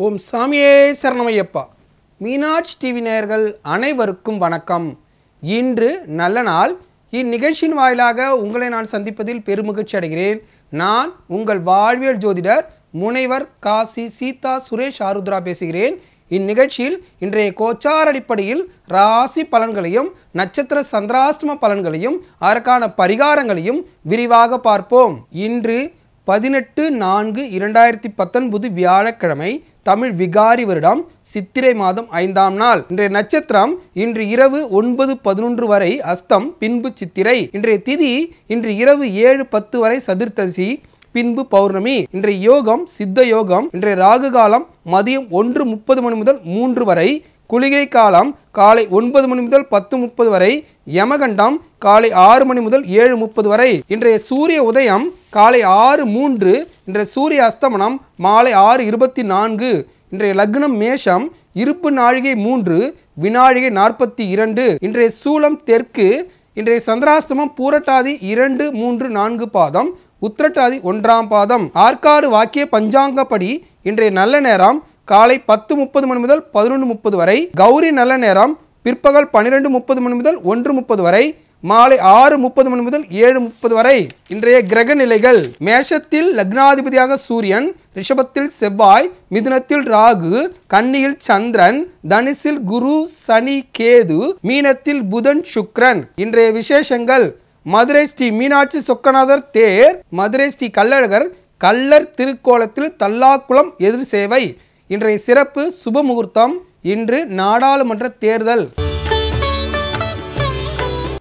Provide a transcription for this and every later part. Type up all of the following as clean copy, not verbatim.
ஓம் சாமியே சரணமையப்பா. மீனாட்சி டிவி நேயர்கள் அனைவருக்கும் வணக்கம். இன்று நல்ல நாள். இந்நிகழ்ச்சியின் வாயிலாக உங்களை நான் சந்திப்பதில் பெருமகிழ்ச்சி அடைகிறேன். நான் உங்கள் வாழ்வியல் ஜோதிடர் முனைவர் காசி சீதா சுரேஷ் ஆருத்ரா பேசுகிறேன். இந்நிகழ்ச்சியில் இன்றைய கோச்சார் அடிப்படையில் ராசி பலன்களையும் நட்சத்திர சந்திராஷ்டம பலன்களையும் அதற்கான பரிகாரங்களையும் விரிவாக பார்ப்போம். இன்று 18/4/2019 வியாழக்கிழமை, தமிழ் விகாரி வருடம் சித்திரை மாதம் 5ஆம் நாள். இன்றைய நட்சத்திரம் இன்று இரவு 9:11 வரை அஸ்தம், பின்பு சித்திரை. இன்றைய திதி இன்று இரவு 7:10 வரை சதுர்த்தசி, பின்பு பௌர்ணமி. இன்றைய யோகம் சித்த யோகம். இன்றைய ராகு காலம் மதியம் 1:30 மணி முதல் 3 வரை. குளிகை காலம் காலை 9 மணி முதல் 10:30 வரை. யமகண்டம் காலை 6 மணி முதல் 7:30 வரை. இன்றைய சூரிய உதயம் காலை 6:03. இன்றைய சூரிய அஸ்தமனம் மாலை 6:24. இன்றைய லக்னம் மேஷம். இருப்பு நாழிகை 3, வினாழிகை 42. இன்றைய சூலம் தெற்கு. இன்றைய சந்திராஷ்டமம் பூரட்டாதி 2, 3, 4 பாதம், உத்திரட்டாதி 1ஆம் பாதம். ஆற்காடு வாக்கிய பஞ்சாங்கப்படி இன்றைய நல்ல நேரம் காலை 10:30 மணி முதல் 11:30 வரை. கௌரி நல்ல நேரம் பிற்பகல் 12:30 மணி முதல் 1:30 வரை. மாலை 6:30 மணி முதல் 7:30 வரை. இன்றைய கிரக நிலைகள்: மேஷத்தில் லக்னாதிபதியாக சூரியன், ரிஷபத்தில் செவ்வாய், மிதுனத்தில் ராகு, கன்னியில் சந்திரன், தனுசில் குரு சனி கேது, மீனத்தில் புதன் சுக்கிரன். இன்றைய விசேஷங்கள்: மதுரை ஸ்ரீ மீனாட்சி சொக்கநாதர் தேர், மதுரை ஸ்ரீ கள்ளழகர் கள்ளர் திருக்கோலத்தில் தல்லாக்குளம் எதிர் சேவை. இன்றைய சிறப்பு சுப முகூர்த்தம். இன்று நாடாளுமன்ற தேர்தல்.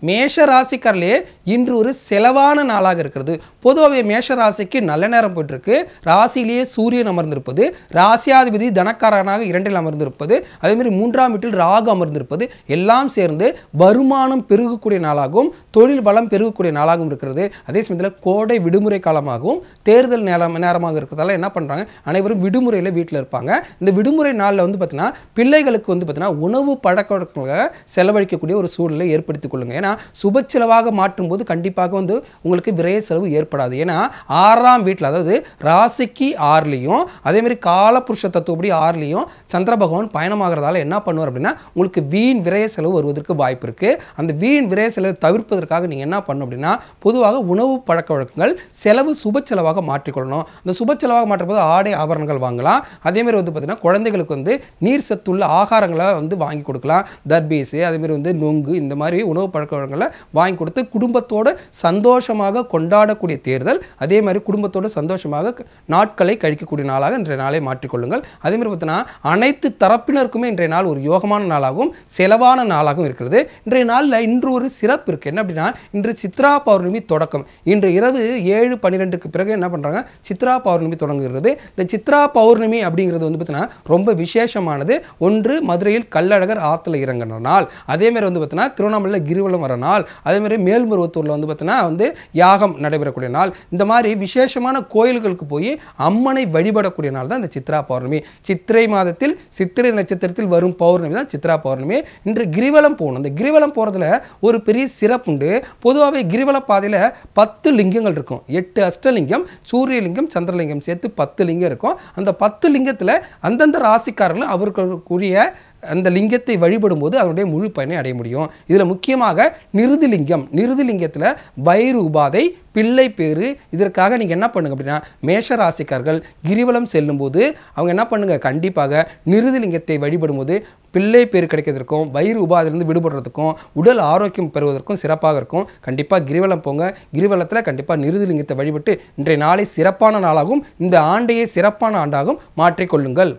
மேஷ ராசிக்காரர்களே, இன்று ஒரு செலவான நாளாக இருக்கிறது. பொதுவாகவே மேஷ ராசிக்கு நல்ல நேரம் போயிட்டுருக்கு. ராசியிலேயே சூரியன் அமர்ந்திருப்பது, ராசியாதிபதி தனக்காரனாக 2இல் அமர்ந்திருப்பது, அதேமாதிரி 3ஆம் வீட்டில் ராகு அமர்ந்திருப்பது எல்லாம் சேர்ந்து வருமானம் பெருகக்கூடிய நாளாகவும் தொழில் வளம் பெருகக்கூடிய நாளாகவும் இருக்கிறது. அதே சமயத்தில் கோடை விடுமுறை காலமாகவும் தேர்தல் நேரமாக இருக்கிறதால என்ன பண்ணுறாங்க, அனைவரும் விடுமுறையில் வீட்டில் இருப்பாங்க. இந்த விடுமுறை நாளில் பார்த்தீங்கன்னா பிள்ளைகளுக்கு பார்த்தீங்கன்னா உணவு பழக்க வழக்கங்களாக செலவழிக்கக்கூடிய ஒரு சூழ்நிலை ஏற்படுத்திக் கொள்ளுங்க. ஏன்னா சுப செலவாக மாற்றும் போது கண்டிப்பாக உங்களுக்கு விரைய செலவு ஏற்படாது. ஏன்னா 6ஆம் வீட்டில், அதாவது ராசிக்கு 6லையும் அதேமாதிரி காலபுருஷ தத்துவப்படி 6லையும் சந்திர பகவான் பயணமாகிறதால என்ன பண்ணுவார் அப்படின்னா உங்களுக்கு வீண் விரைய செலவு வருவதற்கு வாய்ப்பு இருக்கு. அந்த வீண் விரைய செலவு தவிர்ப்பதற்காக நீங்க என்ன பண்ணணும் அப்படின்னா பொதுவாக உணவு பழக்க வழக்கங்கள் செலவு சுப செலவாக மாற்றிக்கொள்ளணும். அந்த சுப செலவாக மாற்றும்போது ஆடை ஆபரணங்கள் வாங்கலாம். அதேமாதிரி பார்த்தீங்கன்னா குழந்தைகளுக்கு நீர் சத்துள்ள ஆகாரங்களை வாங்கி கொடுக்கலாம். தர்பீஸ், அதேமாதிரி நொங்கு, இந்த மாதிரி உணவு பழக்க வழக்கங்களை வாங்கி கொடுத்து குடும்பத்தோடு சந்தோஷமாக கொண்டாடக்கூடிய தேர்தல். அதே மாதிரி குடும்பத்தோடு சந்தோஷமாக நாட்களை கழிக்கக்கூடிய நாளாக இன்றைய நாளை மாற்றிக்கொள்ளுங்கள். அதே மாதிரி பார்த்தீங்கன்னா அனைத்து தரப்பினருக்குமே இன்றைய நாள் ஒரு யோகமான நாளாகவும் செலவான நாளாகவும் இருக்கிறது. இன்றைய நாளில் இன்று ஒரு சிறப்பு இருக்கு. என்ன அப்படின்னா இன்று சித்ரா பௌர்ணமி தொடக்கம். இன்று இரவு 7:12க்கு பிறகு என்ன பண்றாங்க, சித்ரா பௌர்ணமி தொடங்குகிறது. இந்த சித்ரா பௌர்ணமி அப்படிங்கிறது பார்த்தீங்கன்னா ரொம்ப விசேஷமானது. ஒன்று மதுரையில் கள்ளழகர் ஆற்றுல இறங்கின நாள், அதே மாதிரி பார்த்தீங்கன்னா திருவண்ணாமலையில் கிரிவலம் வர நாள், அதே மாதிரி மேல்மருவத்தூர்ல பார்த்தீங்கன்னா யாகம் நடைபெறக்கூடிய நாள். இந்த மாதிரி விசேஷமான கோயில்களுக்கு போய் அம்மனை வழிபடக்கூடிய நாள் தான் இந்த சித்ரா பௌர்ணமி. சித்திரை மாதத்தில் சித்திரை நட்சத்திரத்தில் வரும் பௌர்ணமி தான் சித்ரா பௌர்ணமி. இன்று கிரிவலம் போகணும். இந்த கிரிவலம் போறதுல ஒரு பெரிய சிறப்பு உண்டு. பொதுவாகவே கிரிவல பாதையில 10 லிங்கங்கள் இருக்கும். 8 அஷ்டலிங்கம், சூரியலிங்கம், சந்திரலிங்கம் சேர்த்து 10 லிங்கம் இருக்கும். அந்த 10 லிங்கத்துல அந்தந்த ராசிக்காரர்கள் அவர்களுக்குரிய அந்த லிங்கத்தை வழிபடும் போது அவருடைய முழு பயனை அடைய முடியும். இதில் முக்கியமாக நிருதிலிங்கத்தில் வயிறு உபாதை, பிள்ளை பேரு, இதற்காக நீங்கள் என்ன பண்ணுங்க அப்படின்னா மேஷ ராசிக்காரர்கள் கிரிவலம் செல்லும் போது அவங்க என்ன பண்ணுங்க, கண்டிப்பாக நிருதிலிங்கத்தை வழிபடும் போது பிள்ளை பேர் கிடைக்கிறதுக்கும் வயிறு உபாதிலிருந்து விடுபடுறதுக்கும் உடல் ஆரோக்கியம் பெறுவதற்கும் சிறப்பாக இருக்கும். கண்டிப்பாக கிரிவலம் போங்க. கிரிவலத்தில் கண்டிப்பாக நிருதிலிங்கத்தை வழிபட்டு இன்றைய நாளை சிறப்பான நாளாகவும் இந்த ஆண்டையே சிறப்பான ஆண்டாகவும் மாற்றிக்கொள்ளுங்கள்.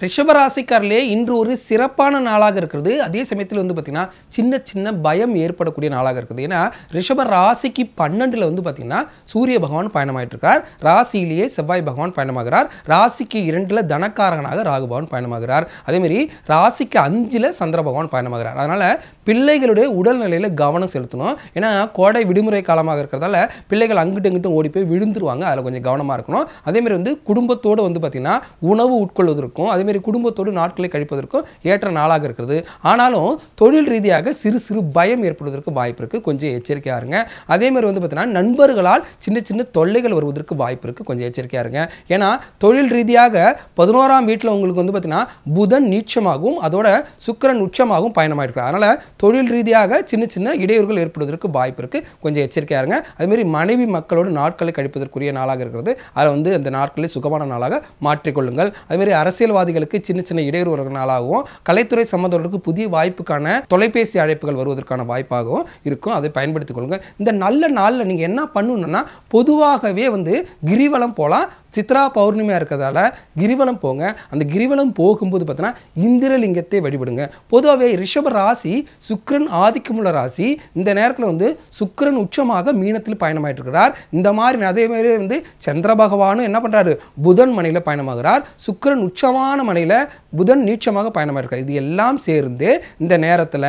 ரிஷபராசிக்காரர்களே, இன்று ஒரு சிறப்பான நாளாக இருக்கிறது. அதே சமயத்தில் பார்த்தீங்கன்னா சின்ன சின்ன பயம் ஏற்படக்கூடிய நாளாக இருக்குது. ஏன்னா ரிஷப ராசிக்கு 12ல் பார்த்தீங்கன்னா சூரிய பகவான் பயணமாயிட்டு இருக்கார். ராசியிலேயே செவ்வாய் பகவான் பயணமாகிறார். ராசிக்கு 2ல் தனக்காரகனாக ராகு பகவான் பயணமாகிறார். அதேமாதிரி ராசிக்கு 5ல் சந்திர பகவான் பயணமாகிறார். அதனால பிள்ளைகளுடைய உடல்நிலையில் கவனம் செலுத்தணும். ஏன்னா கோடை விடுமுறை காலமாக இருக்கிறதால பிள்ளைகள் அங்கிட்டு இங்கிட்டும் ஓடி போய் விழுந்துருவாங்க. அதில் கொஞ்சம் கவனமாக இருக்கணும். அதேமாதிரி குடும்பத்தோடு பார்த்தீங்கன்னா உணவு உட்கொள்வதற்கும் அதே அதுமாரி குடும்பத்தோடு நாட்களை கழிப்பதற்கும் ஏற்ற நாளாக இருக்கிறது. ஆனாலும் தொழில் ரீதியாக சிறு சிறு பயம் ஏற்படுவதற்கு வாய்ப்பு இருக்குது, கொஞ்சம் எச்சரிக்கையாக இருங்க. அதேமாதிரி வந்து பார்த்தீங்கன்னா நண்பர்களால் சின்ன சின்ன தொல்லைகள் வருவதற்கு வாய்ப்பு இருக்குது, கொஞ்சம் எச்சரிக்கையாக இருங்க. ஏன்னா தொழில் ரீதியாக 11ஆம் வீட்டில் உங்களுக்கு வந்து பார்த்தீங்கன்னா புதன் நீச்சமாகவும் அதோட சுக்கிரன் உச்சமாகவும் பயணமாயிருக்கிறார். அதனால் தொழில் ரீதியாக சின்ன சின்ன இடையூறுகள் ஏற்படுவதற்கு வாய்ப்பு இருக்குது, கொஞ்சம் எச்சரிக்கையாக இருங்க. அதுமாரி மனைவி மக்களோடு நாட்களை கழிப்பதற்குரிய நாளாக இருக்கிறது, அதை வந்து அந்த நாட்களை சுகமான நாளாக மாற்றிக்கொள்ளுங்கள். அதுமாரி அரசியல்வாதிகளுக்கு சின்ன சின்ன இடையூறு வருகிற நாளாகவும், கலைத்துறை சம்பந்தவர்களுக்கு புதிய வாய்ப்புக்கான தொலைபேசி அழைப்புகள் வருவதற்கான வாய்ப்பாகவும் இருக்கும், அதை பயன்படுத்திக் கொள்ளுங்கள். இந்த நல்ல நாளில் நீங்கள் என்ன பண்ணணும்னா பொதுவாகவே வந்து கிரிவலம் போகலாம். சித்ரா பௌர்ணமியாக இருக்கிறதால கிரிவலம் போங்க. அந்த கிரிவலம் போகும்போது பார்த்தீங்கன்னா இந்திரலிங்கத்தை வழிபடுங்க. பொதுவாகவே ரிஷப ராசி சுக்கிரன் ஆதிக்கமுள்ள ராசி. இந்த நேரத்தில் வந்து சுக்கிரன் உச்சமாக மீனத்தில் பயணமாயிட்டு இருக்கிறார். இந்த மாதிரி அதேமாதிரி வந்து சந்திர பகவானும் என்ன பண்ணுறாரு, புதன் மனையில் பயணமாகிறார். சுக்கிரன் உச்சமான மனையில் புதன் நீச்சமாக பயணமாயிருக்கார். இது எல்லாம் சேர்ந்து இந்த நேரத்தில்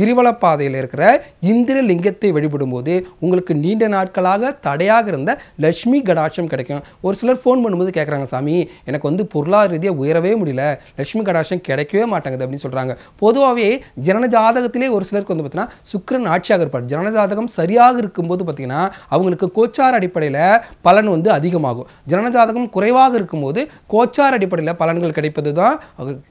கிரிவல பாதையில் இருக்கிற இந்திரலிங்கத்தை வழிபடும் போது உங்களுக்கு நீண்ட நாட்களாக தடையாக இருந்த லட்சுமி கடாட்சம் கிடைக்கும். ஒரு சிலர் ஃபோன் பண்ணும்போது கேட்குறாங்க, சாமி எனக்கு வந்து பொருளாதார ரீதியாக உயரவே முடியல, லட்சுமி கடாட்சம் கிடைக்கவே மாட்டாங்குது அப்படின்னு சொல்கிறாங்க. பொதுவாகவே ஜனன ஜாதகத்திலே ஒரு சிலருக்கு வந்து பார்த்தீங்கன்னா சுக்கிரன் ஆட்சியாக இருப்பார். ஜனன ஜாதகம் சரியாக இருக்கும்போது பார்த்தீங்கன்னா அவங்களுக்கு கோச்சார அடிப்படையில் பலன் வந்து அதிகமாகும். ஜனன ஜாதகம் குறைவாக இருக்கும்போது கோச்சார அடிப்படையில் பலன்கள் கிடைப்பது தான்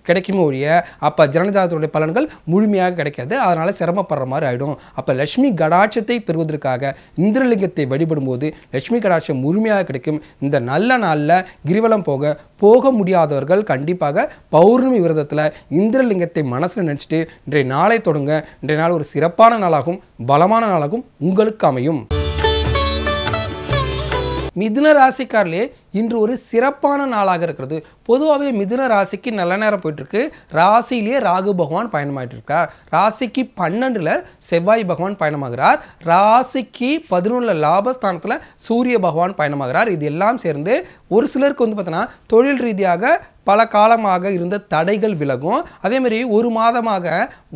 கிடைக்குமோ ஒழிய அப்போ ஜனன ஜாதகத்துடைய பலன்கள் முழுமையாக கிடைக்காது. அதனால் சிரமப்படுற மாதிரி ஆகிடும். அப்போ லட்சுமி கடாட்சத்தை பெறுவதற்காக இந்திரலிங்கத்தை வழிபடும் போது லட்சுமி கடாட்சம் முழுமையாக கிடைக்கும். இந்த நல்ல நாளில் கிரிவலம் போக முடியாதவர்கள் கண்டிப்பாக பௌர்ணமி விரதத்தில் இந்திரலிங்கத்தை மனசில் நினச்சிட்டு இன்றைய நாளை தொடங்க. இன்றைய நாள் ஒரு சிறப்பான நாளாகவும் பலமான நாளாகவும் உங்களுக்கு அமையும். மிதுன ராசிக்காரிலே இன்று ஒரு சிறப்பான நாளாக இருக்கிறது. பொதுவாகவே மிதுன ராசிக்கு நல்ல நேரம் போயிட்டுருக்கு. ராசியிலே ராகு பகவான் பயணமாயிட்டு இருக்கார். ராசிக்கு 12ல் செவ்வாய் பகவான் பயணமாகிறார். ராசிக்கு 11ல் லாபஸ்தானத்தில் சூரிய பகவான் பயணமாகிறார். இது எல்லாம் சேர்ந்து ஒரு சிலருக்கு வந்து பார்த்தீங்கன்னா தொழில் ரீதியாக பல காலமாக இருந்த தடைகள் விலகும். அதேமாதிரி ஒரு மாதமாக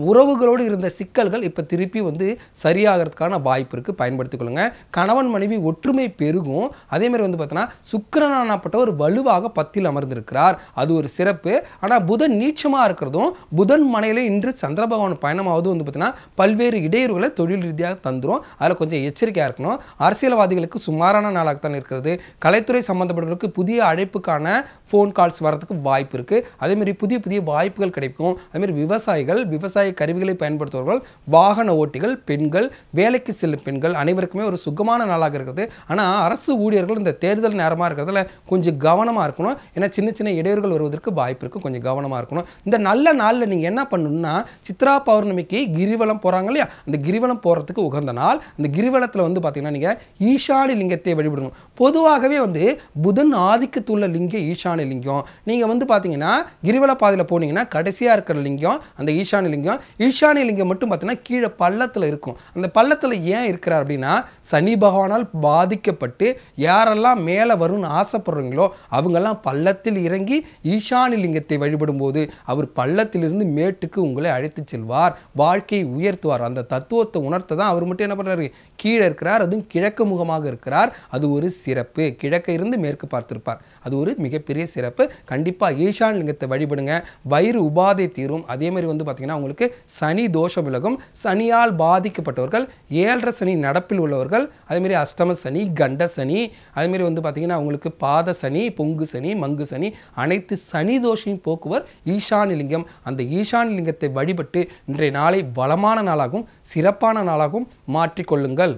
உறவுகளோடு இருந்த சிக்கல்கள் இப்போ திருப்பி வந்து சரியாகிறதுக்கான வாய்ப்பு இருக்குது, பயன்படுத்திக் கொள்ளுங்க. கணவன் மனைவி ஒற்றுமை பெருகும். அதேமாதிரி வந்து பார்த்தோன்னா சுக்கிரனானப்பட்ட ஒரு வலுவாக 10ல் அமர்ந்திருக்கிறார், அது ஒரு சிறப்பு. ஆனால் புதன் நீச்சமாக இருக்கிறதும் புதன் மனையில் இன்று சந்திர பகவான் பயணமாவது வந்து பார்த்தீங்கன்னா பல்வேறு இடையூறுகளை தொழில் ரீதியாக தந்துடும். அதில் கொஞ்சம் எச்சரிக்கையாக இருக்கணும். அரசியல்வாதிகளுக்கு சுமாரான நாளாகத்தான் இருக்கிறது. கலைத்துறை சம்பந்தப்பட்டவர்களுக்கு புதிய அழைப்புக்கான ஃபோன் கால்ஸ் வரதுக்கு வாய்ப்பு இருக்குது. அதேமாதிரி புதிய புதிய வாய்ப்புகள் கிடைக்கும். அதேமாதிரி விவசாயிகள், விவசாய கருவிகளை பயன்படுத்துபவர்கள், வாகன ஓட்டிகள், பெண்கள், வேலைக்கு செல்லும் பெண்கள் அனைவருக்குமே ஒரு சுகமான நாளாக இருக்குது. ஆனால் அரசு ஊழியர்கள் இந்த தேர்தல் நேரமாக இருக்கிறதுல கொஞ்சம் கவனமாக இருக்கணும். ஏன்னா சின்ன சின்ன இடையூறுகள் வருவதற்கு வாய்ப்பு இருக்குது, கொஞ்சம் கவனமாக இருக்கணும். இந்த நல்ல நாளில் நீங்கள் என்ன பண்ணணும்னா சித்ரா பௌர்ணமிக்கு கிரிவலம் போகிறாங்க இல்லையா, அந்த கிரிவலம் போகிறதுக்கு உகந்த நாள். அந்த கிரிவலத்தில் வந்து பார்த்தீங்கன்னா நீங்கள் ஈசானி லிங்கத்தை வழிபடணும். பொதுவாகவே வந்து புதன் ஆதிக்கத்துள்ள லிங்கம் ஈசானி லிங்கம். நீங்கள் வந்து பார்த்தீங்கன்னா கிரிவல பாதையில் போனீங்கன்னா கடைசியாக இருக்கிற லிங்கம் அந்த ஈசானி லிங்கம். ஈசானி லிங்கம் மட்டும் பார்த்தீங்கன்னா கீழே பள்ளத்தில் இருக்கும். அந்த பள்ளத்தில் ஏன் இருக்கிறார் அப்படின்னா சனி பகவானால் பாதிக்கப்பட்டு யாரெல்லாம் மேலே வரும்னு ஆசைப்படுறீங்களோ அவங்கெல்லாம் பள்ளத்தில் இறங்கி ஈசானி லிங்கத்தை வழிபடும் போது அவர் பள்ளத்திலிருந்து மேட்டுக்கு உங்களை அழைத்து செல்வார், வாழ்க்கையை உயர்த்துவார். அந்த தத்துவத்தை உணர்த்த தான் அவர் மட்டும் என்ன பண்ணுறாரு, கீழே இருக்கிறார். அதுவும் கிழக்கு முகமாக இருக்கிறார். அது ஒரு சிறப்பு. கிழக்க இருந்து மேற்கு பார்த்திருப்பார், அது ஒரு மிகப்பெரிய சிறப்பு. கண்டிப்பாக ஈசான் லிங்கத்தை வழிபடுங்க, வயிறு உபாதை தீரும். அதே மாதிரி வந்து பார்த்தீங்கன்னா உங்களுக்கு சனி தோஷம் விலகும். சனியால் பாதிக்கப்பட்டவர்கள், 7.5 சனி நடப்பில் உள்ளவர்கள், அதேமாரி அஷ்டம சனி, கண்ட சனி, அதேமாரி வந்து பார்த்தீங்கன்னா உங்களுக்கு பாத சனி, பொங்கு சனி, மங்கு சனி, அனைத்து சனி தோஷையும் போக்குவர் ஈசானி லிங்கம். அந்த ஈசானி லிங்கத்தை வழிபட்டு இன்றைய நாளை பலமான நாளாகவும் சிறப்பான நாளாகவும் மாற்றிக்கொள்ளுங்கள்.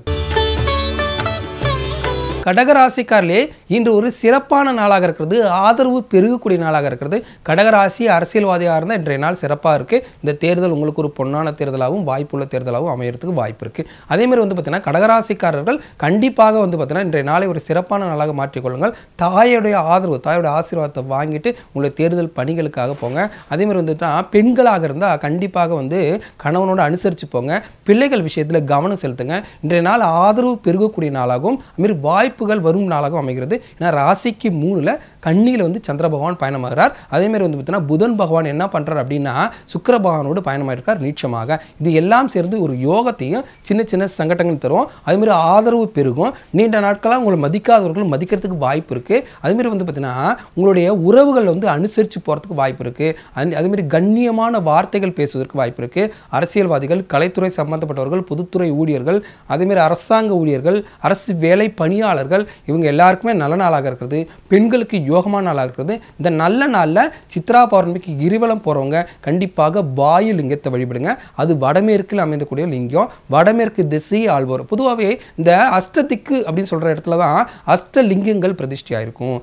கடகராசிக்காரிலே இன்று ஒரு சிறப்பான நாளாக இருக்கிறது, ஆதரவு பெருகக்கூடிய நாளாக இருக்கிறது. கடகராசி அரசியல்வாதியாக இருந்தால் இன்றைய நாள் சிறப்பாக இருக்குது. இந்த தேர்தல் உங்களுக்கு ஒரு பொன்னான தேர்தலாகவும் வாய்ப்புள்ள தேர்தலாகவும் அமையறதுக்கு வாய்ப்பு இருக்குது. அதேமாதிரி வந்து பார்த்தீங்கன்னா கடகராசிக்காரர்கள் கண்டிப்பாக வந்து பார்த்தீங்கன்னா இன்றைய நாளை ஒரு சிறப்பான நாளாக மாற்றிக்கொள்ளுங்கள். தாயுடைய ஆதரவு, தாயுடைய ஆசீர்வாதத்தை வாங்கிட்டு உங்களை தேர்தல் பணிகளுக்காக போங்க. அதேமாதிரி வந்துட்டா பெண்களாக இருந்தால் கண்டிப்பாக வந்து கணவனோடு அனுசரித்து போங்க. பிள்ளைகள் விஷயத்தில் கவனம் செலுத்துங்க. இன்றைய நாள் ஆதரவு பெருகக்கூடிய நாளாகவும் அதுமாதிரி வாய்ப்பு வாய்ப்புகள் வரும் நாளாகவும் அமைகிறது. ஏன்னா ராசிக்கு 3ல் கன்னியில் வந்து சந்திர பகவான் பயணமாகிறார். அதேமாதிரி வந்து பார்த்தீங்கன்னா புதன் பகவான் என்ன பண்ணுறார் அப்படின்னா சுக்கிர பகவானோடு பயணமாயிருக்கார் நீச்சமாக. இது எல்லாம் சேர்ந்து ஒரு யோகத்தையும் சின்ன சின்ன சங்கடங்கள் தரும். அதேமாதிரி ஆதரவு பெருகும். நீண்ட நாட்களாக உங்களை மதிக்காதவர்கள் மதிக்கிறதுக்கு வாய்ப்பு இருக்குது. அதுமாரி வந்து பார்த்தீங்கன்னா உங்களுடைய உறவுகள் வந்து அனுசரித்து போகிறதுக்கு வாய்ப்பு இருக்குது. அதேமாதிரி கண்ணியமான வார்த்தைகள் பேசுவதற்கு வாய்ப்பு இருக்குது. அரசியல்வாதிகள், கலைத்துறை சம்பந்தப்பட்டவர்கள், பொதுத்துறை ஊழியர்கள், அதேமாதிரி அரசாங்க ஊழியர்கள், அரசு வேலை பணியாளர்கள், இவங்க எல்லாருக்குமே நல்ல நாளாக இருக்கிறது. பெண்களுக்கு யோகமான நாளாக இருக்கிறது. இந்த நல்ல நாளில் சித்ரா பௌர்ணமிக்கு கிரிவலம் போகிறவங்க கண்டிப்பாக வாயு லிங்கத்தை வழிபடுங்க. அது வடமேற்கில் அமைந்தக்கூடிய லிங்கம். வடமேற்கு திசையை ஆள்வோர். பொதுவாகவே இந்த அஷ்டதிக்கு அப்படின்னு சொல்கிற இடத்துல தான் அஷ்டலிங்கங்கள் பிரதிஷ்டையாக இருக்கும்.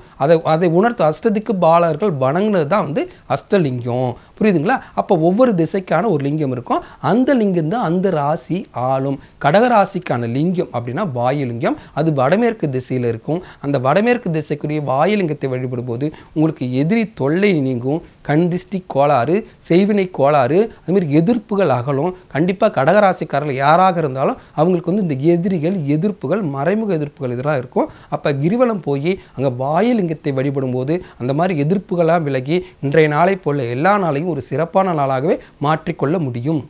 அதை உணர்த்து அஷ்டதிக்கு பாலர்கள் வணங்கினது தான் வந்து அஷ்டலிங்கம். புரியுதுங்களா? அப்போ ஒவ்வொரு திசைக்கான ஒரு லிங்கம் இருக்கும். அந்த லிங்கம் தான் அந்த ராசி ஆளும். கடகராசிக்கான லிங்கம் அப்படின்னா வாயுலிங்கம். அது வடமேற்கு திசையில் இருக்கும். அந்த வடமேற்கு திசைக்குரிய வாயுலிங்கத்தை வழிபடும் போது உங்களுக்கு எதிரி தொல்லை நீங்கும். கண் திஷ்டி கோளாறு, செய்வினை கோளாறு, அதுமாதிரி எதிர்ப்புகள் அகலும். கண்டிப்பாக கடகராசிக்காரர்கள் யாராக இருந்தாலும் அவங்களுக்கு வந்து இந்த எதிரிகள், எதிர்ப்புகள், மறைமுக எதிர்ப்புகள் இதெல்லாம் இருக்கும். அப்போ கிரிவலம் போய் அங்கே வாயுலிங்கத்தை வழிபடும் போது அந்த மாதிரி எதிர்ப்புகளாக விலகி இன்றைய நாளை போல எல்லா நாளையும் ஒரு சிறப்பான நாளாகவே மாற்றிக்கொள்ள முடியும்.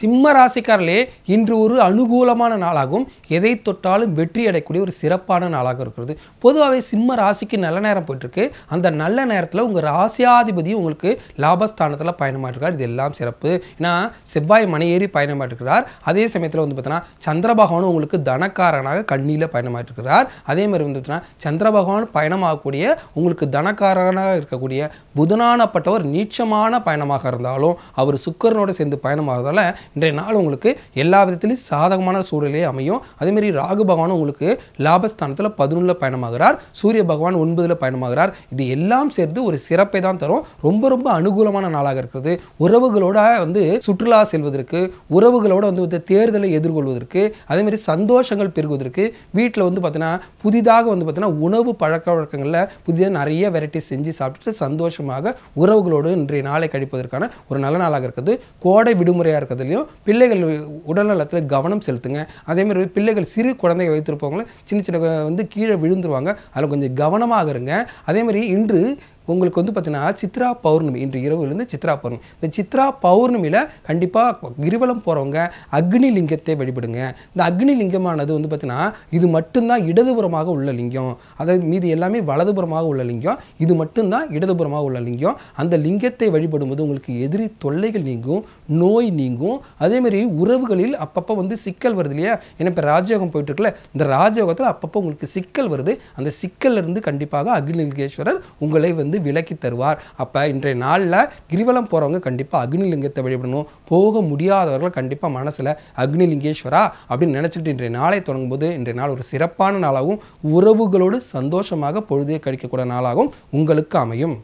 சிம்ம ராசிக்காரர்களே, இன்று ஒரு அனுகூலமான நாளாகவும் எதை தொட்டாலும் வெற்றி அடையக்கூடிய ஒரு சிறப்பான நாளாக இருக்கிறது. பொதுவாகவே சிம்ம ராசிக்கு நல்ல நேரம் போயிட்டுருக்கு. அந்த நல்ல நேரத்தில் உங்கள் ராசியாதிபதி உங்களுக்கு லாபஸ்தானத்தில் பயணமாட்டிருக்கார். இது எல்லாம் சிறப்பு. ஏன்னா செவ்வாய் மனையேறி பயணமாட்டிருக்கிறார். அதே சமயத்தில் வந்து பார்த்தீங்கன்னா சந்திர பகவானும் உங்களுக்கு தனக்காரனாக கண்ணியில் பயணமாட்டிருக்கிறார். அதே மாதிரி வந்து பார்த்தீங்கன்னா சந்திர பகவான் பயணமாகக்கூடிய உங்களுக்கு தனக்காரனாக இருக்கக்கூடிய புதனானப்பட்டவர் நீச்சமான பயணமாக இருந்தாலும் அவர் சுக்கிரனோடு சேர்ந்து பயணமாகிறதால இன்றைய நாள் உங்களுக்கு எல்லா விதத்திலும் சாதகமான சூழலே அமையும். அதேமாதிரி ராகு பகவான் உங்களுக்கு லாபஸ்தானத்தில் 11ல் பயணமாகிறார். சூரிய பகவான் 9ல் பயணமாகிறார். இது எல்லாம் சேர்ந்து ஒரு சிறப்பை தான் தரும். ரொம்ப ரொம்ப அனுகூலமான நாளாக இருக்கிறது. உறவுகளோட வந்து சுற்றுலா செல்வதற்கு, உறவுகளோட வந்து தேர்தலை எதிர்கொள்வதற்கு, அதேமாதிரி சந்தோஷங்கள் பெருகுவதற்கு, வீட்டில் வந்து பார்த்தீங்கன்னா புதிதாக வந்து பார்த்தீங்கன்னா உணவு பழக்க வழக்கங்களில் புதிதாக நிறைய வெரைட்டி செஞ்சு சாப்பிட்டுட்டு சந்தோஷமாக உறவுகளோடு இன்றைய நாளை கழிப்பதற்கான ஒரு நல்ல நாளாக இருக்குது. கோடை விடுமுறையாக இருக்கிறதுலையும் பிள்ளைகள் உடல்நலத்தில் கவனம் செலுத்துங்க. அதேமாதிரி பிள்ளைகள் சிறு குழந்தையை வைத்திருப்பவங்கள சின்ன சின்ன வந்து கீழே விழுந்துருவாங்க. அதில் கொஞ்சம் கவனமாக இருங்க. அதேமாதிரி இன்று உங்களுக்கு வந்து பார்த்தீங்கன்னா சித்ரா பௌர்ணமி, இன்று இரவுலேருந்து சித்ரா பௌர்ணமி. இந்த சித்ரா பௌர்ணமியில் கண்டிப்பாக கிரிவலம் போகிறவங்க அக்னி லிங்கத்தை வழிபடுங்க. இந்த அக்னி லிங்கமானது வந்து பார்த்தீங்கன்னா இது மட்டும்தான் இடதுபுறமாக உள்ள லிங்கம். அதாவது மீது எல்லாமே வலதுபுறமாக உள்ள லிங்கம். இது மட்டும்தான் இடதுபுறமாக உள்ள லிங்கம். அந்த லிங்கத்தை வழிபடும்போது உங்களுக்கு எதிரி தொல்லைகள் நீங்கும், நோய் நீங்கும். அதேமாதிரி உறவுகளில் அப்பப்போ வந்து சிக்கல் வருது இல்லையா? ஏன்னா இப்போ ராஜயோகம் போயிட்டு இருக்குல்ல, இந்த ராஜயோகத்தில் அப்பப்போ உங்களுக்கு சிக்கல் வருது. அந்த சிக்கல்லிருந்து கண்டிப்பாக அக்னிலிங்கேஸ்வரர் உங்களை வந்து விலக்கி தருவார். அப்போ இன்றைய நாளில் கிரிவலம் போகிறவங்க கண்டிப்பாக அக்னிலிங்கத்தை வழிபடணும். போக முடியாதவர்கள் கண்டிப்பாக மனசில் அக்னிலிங்கேஸ்வரா அப்படின்னு நினச்சிக்கிட்டு இன்றைய நாளை தொடங்கும்போது இன்றைய நாள் ஒரு சிறப்பான நாளாகவும் உறவுகளோடு சந்தோஷமாக பொழுதை கழிக்கக்கூடிய நாளாகவும் உங்களுக்கு அமையும்.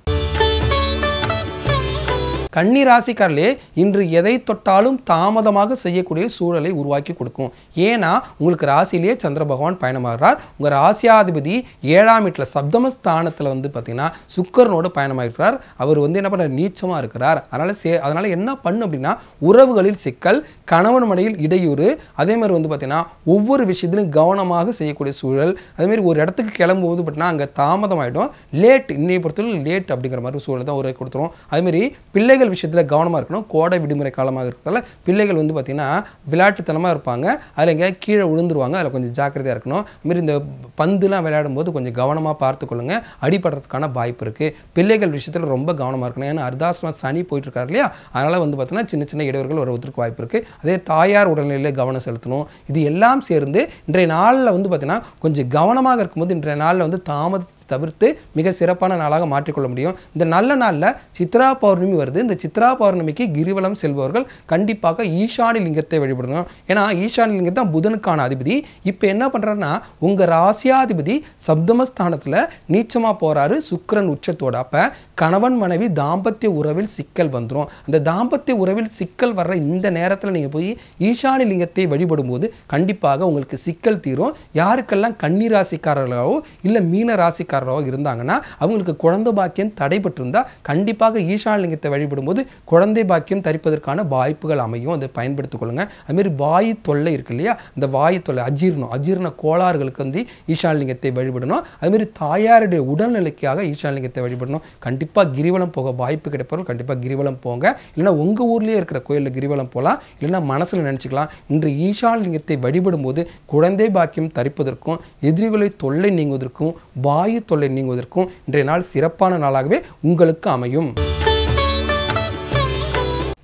கன்னி ராசிக்காரர்களே, இன்று எதை தொட்டாலும் தாமதமாக செய்யக்கூடிய சூழலை உருவாக்கி கொடுக்கும். ஏன்னா உங்களுக்கு ராசியிலேயே சந்திர பகவான் பயணமாகிறார். உங்கள் ராசியாதிபதி 7ஆம் வீட்டில் சப்தமஸ்தானத்தில் வந்து பார்த்தீங்கன்னா சுக்கிரனோடு பயணமாகிறார். அவர் வந்து என்ன பண்ணுறார்? நீச்சமாக இருக்கிறார். அதனால் என்ன பண்ணும் அப்படின்னா உறவுகளில் சிக்கல், கணவன் மனையில் இடையூறு, அதே மாதிரி வந்து பார்த்தீங்கன்னா ஒவ்வொரு விஷயத்திலும் கவனமாக செய்யக்கூடிய சூழல். அதேமாதிரி ஒரு இடத்துக்கு கிளம்பும்போது பார்த்தீங்கன்னா அங்கே தாமதமாகிடும். லேட், இன்னைய பொறுத்தவரை லேட் அப்படிங்கிற மாதிரி சூழல் தான் உருவாக்கி கொடுத்துரும். அதேமாதிரி பிள்ளைகள் விஷயத்தில் கவனமாக இருக்கணும். கோடை விடுமுறை காலமாக இருக்கிறதால பிள்ளைகள் வந்து பார்த்தீங்கன்னா விளையாட்டுத்தனமாக இருப்பாங்க. அதில் எங்கே கீழே விழுந்துருவாங்க. அதில் கொஞ்சம் ஜாக்கிரதையாக இருக்கணும். அதுமாரி இந்த பந்துலாம் விளையாடும் போது கொஞ்சம் கவனமாக பார்த்துக்கொள்ளுங்க. அடிபடுறதுக்கான வாய்ப்பு இருக்குது. பிள்ளைகள் விஷயத்தில் ரொம்ப கவனமாக இருக்கணும். ஏன்னா அர்த்தாசிரம சனி போயிட்டு இருக்காரு இல்லையா? அதனால் வந்து பார்த்தீங்கன்னா சின்ன சின்ன இடையூறுகள் வருவதற்கு வாய்ப்பு இருக்குது. அதே தாயார் உடல்நிலையில் கவனம் செலுத்தணும். இது எல்லாம் சேர்ந்து இன்றைய நாளில் வந்து பார்த்தீங்கன்னா கொஞ்சம் கவனமாக இருக்கும்போது இன்றைய நாளில் வந்து தாமதத்தை தவிர்த்து மிக சிறப்பான நாளாக மாற்றிக்கொள்ள முடியும். இந்த நல்ல நாளில் சித்ரா பௌர்ணமி வருது. இந்த சித்ரா பௌர்ணமிக்கு கிரிவலம் செல்பவர்கள் கண்டிப்பாக ஈசானி லிங்கத்தை வழிபடணும். ஏன்னா ஈசானி லிங்கம் தான் புதனுக்கான அதிபதி. இப்போ என்ன பண்ணுறாருன்னா உங்கள் ராசியாதிபதி சப்தமஸ்தானத்தில் நீச்சமாக போகிறாரு சுக்கிரன் உச்சத்தோட. அப்போ கணவன் மனைவி தாம்பத்திய உறவில் சிக்கல் வந்துடும். அந்த தாம்பத்திய உறவில் சிக்கல் வர்ற இந்த நேரத்தில் நீங்கள் போய் ஈசானி லிங்கத்தை வழிபடும் போது கண்டிப்பாக உங்களுக்கு சிக்கல் தீரும். யாருக்கெல்லாம் கன்னி ராசிக்காரர்களாவோ இல்லை மீன ராசிக்காரர்களோ இருந்தாங்கன்னா அவங்களுக்கு குழந்தை பாக்கியம் தடைபட்டிருந்தால் கண்டிப்பாக ஈசானி லிங்கத்தை வழிபடும் வழிபடும்போது குழந்தை பாக்கியம் தரிப்பதற்கான வாய்ப்புகள் அமையும். அதை பயன்படுத்திக் கொள்ளுங்க. அதுமாரி வாயு தொல்லை இருக்கு இல்லையா, இந்த வாயு தொல்லை அஜீர்ண கோளாறுகளுக்கு வந்து ஈசானலிங்கத்தை வழிபடணும். அதுமாரி தாயாருடைய உடல்நிலைக்காக ஈசானலிங்கத்தை வழிபடணும். கண்டிப்பாக கிரிவலம் போக வாய்ப்பு கிடைப்பவர்கள் கண்டிப்பாக கிரிவலம் போங்க. இல்லைன்னா உங்கள் ஊர்லேயே இருக்கிற கோயிலில் கிரிவலம் போகலாம். இல்லைன்னா மனசில் நினச்சிக்கலாம், இன்று ஈசானலிங்கத்தை வழிபடும் போது குழந்தை பாக்கியம் தரிப்பதற்கும் எதிரிகளை தொல்லை நீங்குவதற்கும் வாயு தொல்லை நீங்குவதற்கும் இன்றைய நாள் சிறப்பான நாளாகவே உங்களுக்கு அமையும்.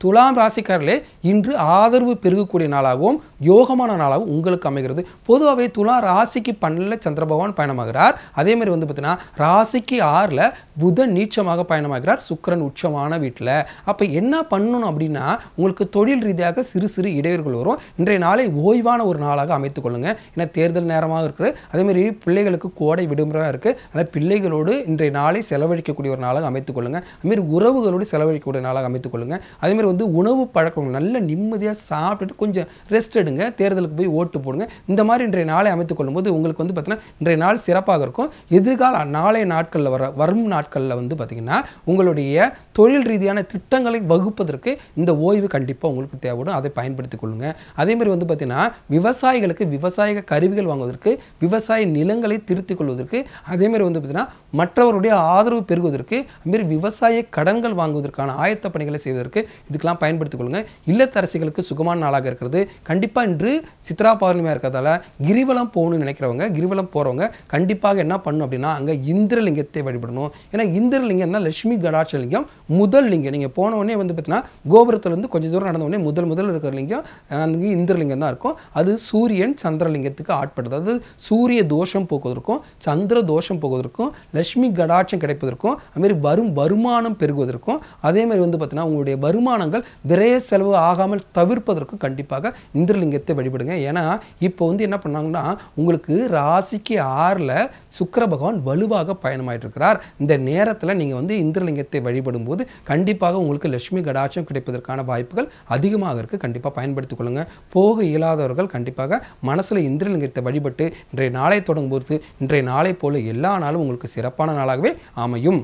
துலாம் ராசிக்காரர்களே, இன்று ஆதரவு பெருகக்கூடிய நாளாகவும் யோகமான நாளாகவும் உங்களுக்கு அமைகிறது. பொதுவாகவே துலாம் ராசிக்கு 12 சந்திர பகவான் பயணமாகிறார். அதே மாதிரி வந்து பார்த்தீங்கன்னா ராசிக்கு 6 புதன் நீச்சமாக பயணமாகிறார், சுக்கிரன் உச்சமான வீட்டில். அப்போ என்ன பண்ணணும் அப்படின்னா, உங்களுக்கு தொழில் ரீதியாக சிறு சிறு இடையூறுகள் வரும். இன்றைய நாளை ஓய்வான ஒரு நாளாக அமைத்துக் கொள்ளுங்க. ஏன்னா தேர்தல் நேரமாக இருக்குது. அதேமாதிரி பிள்ளைகளுக்கு கோடை விடுமுறையாக இருக்குது. அதனால் பிள்ளைகளோடு இன்றைய நாளை செலவழிக்கக்கூடிய ஒரு நாளாக அமைத்துக் கொள்ளுங்க. அதுமாரி உறவுகளோடு செலவழிக்கக்கூடிய நாளாக அமைத்துக் கொள்ளுங்க. அதேமாதிரி வந்து உணவு பழக்கம் நல்ல நிம்மதியாக சாப்பிட்டுட்டு கொஞ்சம் ரெஸ்ட் எடுங்க, தேர்தலுக்கு போய் ஓட்டு போடுங்க. இந்த மாதிரி இன்றைய நாளை அமைத்துக் கொள்ளும்போது உங்களுக்கு வந்து பார்த்தீங்கன்னா இன்றைய நாள் சிறப்பாக இருக்கும். எதிர்கால நாளைய நாட்களில் வரும் நாட்களில் வந்து பார்த்தீங்கன்னா உங்களுடைய தொழில் ரீதியான திட்டங்களை வகுப்பதற்கு இந்த ஓய்வு கண்டிப்பாக உங்களுக்கு தேவைப்படும். அதை பயன்படுத்திக் கொள்ளுங்க. அதே மாதிரி வந்து பார்த்தீங்கன்னா விவசாயிகளுக்கு விவசாய கருவிகள் வாங்குவதற்கு, விவசாய நிலங்களை திருத்திக் கொள்வதற்கு, அதே மாதிரி வந்து பார்த்தீங்கன்னா மற்றவருடைய ஆதரவு பெறுவதற்கு, அதுமாரி விவசாய கடன்கள் வாங்குவதற்கான ஆயத்த பணிகளை செய்வதற்கு இதுக்கெல்லாம் பயன்படுத்திக் கொள்ளுங்க. இல்லத்தரசிகளுக்கு சுகமான நாளாக இருக்கிறது. கண்டிப்பாக இன்று சித்ரா பௌர்ணமியாக இருக்கிறதால கிரிவலம் போகணும்னு நினைக்கிறவங்க, கிரிவலம் போகிறவங்க கண்டிப்பாக என்ன பண்ணணும் அப்படின்னா அங்கே இந்திரலிங்கத்தை வழிபடணும். ஏன்னா இந்திரலிங்கம் தான் லட்சுமி கடாட்ச லிங்கம், முதல் லிங்கம். நீங்கள் போன உடனே வந்து பார்த்தீங்கன்னா கோபுரத்துலேருந்து கொஞ்சம் தூரம் நடந்த உடனே முதல் இருக்கிற லிங்கம் அங்கே இந்திரலிங்கம் தான் இருக்கும். அது சூரியன் சந்திரலிங்கத்துக்கு ஆட்படுது. அதாவது சூரிய தோஷம் போக்குவதற்கும் சந்திர தோஷம் போக்குவதற்கும் லட்சுமி கடாட்சம் கிடைப்பதற்கும் அதுமாரி வருமானம் பெருகுவதற்கும், அதே மாதிரி வந்து பார்த்தீங்கன்னா உங்களுடைய வருமானங்கள் விரைய செலவு ஆகாமல் தவிர்ப்பதற்கும் கண்டிப்பாக இந்திரலிங்கத்தை வழிபடுங்க. ஏன்னா இப்போ வந்து என்ன பண்ணாங்கன்னா உங்களுக்கு ராசிக்கு 6 சுக்கிர பகவான் வலுவாக பயணமாயிட்டு இருக்கிறார். இந்த நேரத்தில் நீங்கள் வந்து இந்திரலிங்கத்தை வழிபடும் போது கண்டிப்பாக உங்களுக்கு லட்சுமி கடாட்சம் கிடைப்பதற்கான வாய்ப்புகள் அதிகமாக இருக்குது. கண்டிப்பாக பயன்படுத்திக் கொள்ளுங்க. போக இயலாதவர்கள் கண்டிப்பாக மனசில் இந்திரலிங்கத்தை வழிபட்டு இன்றைய நாளை தொடங்கும்போது இன்றைய நாளை போல எல்லா நாளும் உங்களுக்கு சிறப்பான நாளாகவே அமையும்.